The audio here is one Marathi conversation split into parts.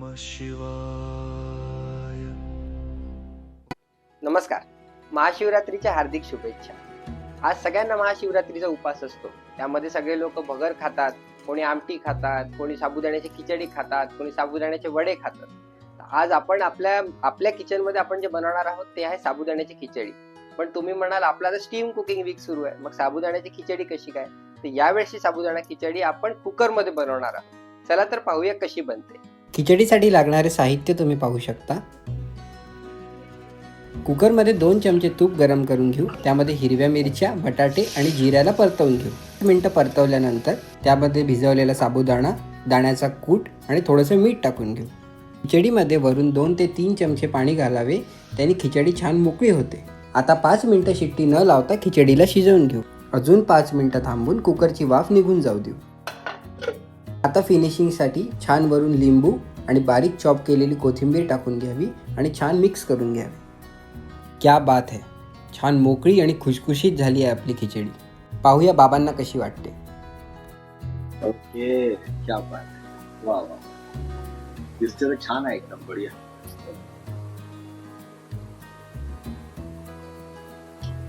नमः शिवाय. नमस्कार. महाशिवरात्रीच्या हार्दिक शुभेच्छा. आज सगळ्यांना महाशिवरात्रीचा उपास असतो. त्यामध्ये सगळे लोक भगर खातात, कोणी आमटी खातात, कोणी साबुदाण्याची खिचडी खातात, कोणी साबुदाण्याचे वडे खातात. आज आपण आपल्या किचन मध्ये आपण जे बनवणार आहोत ते आहे साबुदाण्याची खिचडी. पण तुम्ही म्हणाल आपला तर स्टीम कुकिंग वीक सुरू आहे, मग साबुदाण्याची खिचडी कशी काय? तर यावेळेची साबुदाणा खिचडी आपण कुकर मध्ये बनवणार आहोत. चला तर पाहूया कशी बनते. खिचडीसाठी लागणारे साहित्य तुम्ही पाहू शकता. कुकरमध्ये 2 चमचे तूप गरम करून घेऊ. त्यामध्ये हिरव्या मिरच्या, बटाटे आणि जिऱ्याला परतवून घेऊ. 1 मिनिट परतवल्यानंतर त्यामध्ये भिजवलेला साबुदाणा, दाण्याचा कूट आणि थोडंसं मीठ टाकून घेऊ. खिचडीमध्ये वरून 2 ते 3 चमचे पाणी घालावे, त्याने खिचडी छान मोकळी होते. आता 5 मिनिटं शिट्टी न लावता खिचडीला शिजवून घेऊ. अजून 5 मिनिटं थांबून कुकरची वाफ निघून जाऊ देऊ. आता फिनिशिंगसाठी छान वरून लिंबू आणि बारीक चॉप केलेली कोथिंबीर टाकून घ्यावी आणि छान मिक्स करून घ्यावी. क्या बात है, छान मोकळी आणि खुशखुशीत झाली आहे आपली खिचडी. पाहूया बाबांना कशी वाटते. ओके, क्या बात है, वा वा, दिसते तर छान आहे, एकदम बढिया.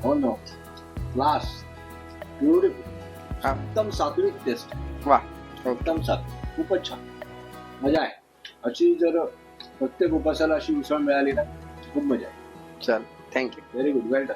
हो नो, क्लास, ब्युटिफुल, एकदम सात्विक टेस्ट. वा, एकदम सात्विक, खूपच छान, मजा आहे. अशी जर प्रत्येक उपासाला अशी उसळ मिळाली ना, खूप मजा आहे. चल, थँक्यू. व्हेरी गुड, वेल डन.